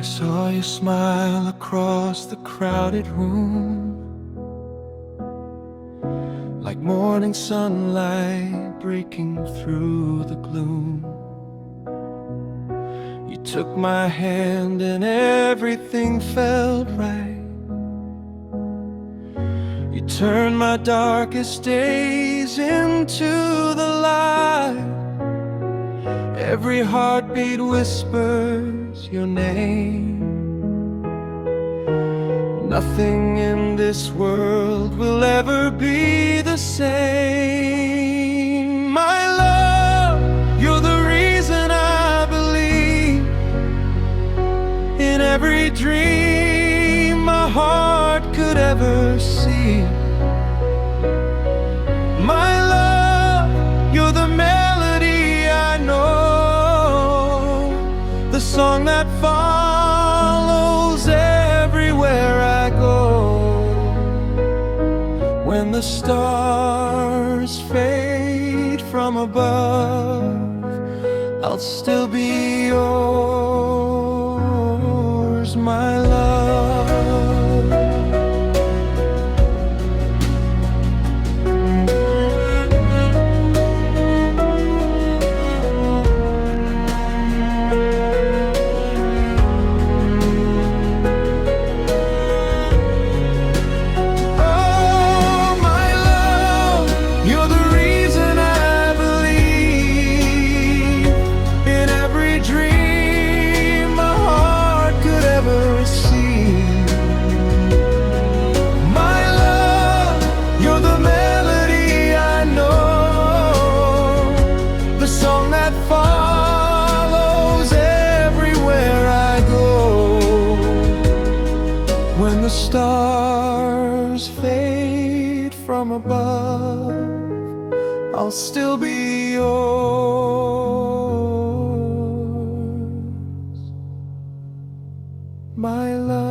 saw you smile across the crowded room, like morning sunlight breaking through the gloom. You took my hand and everything felt right. You turned my darkest days into the light. Every heartbeat whispers your name. Nothing in this world will ever be the same. My love, you're the reason I believe in every dream my heart could ever see. My love, you're the melody I know, the song that follows everywhere I go. When the stars fade from above, I'll still be yours, my love. When the stars fade from above, I'll still be yours, my love.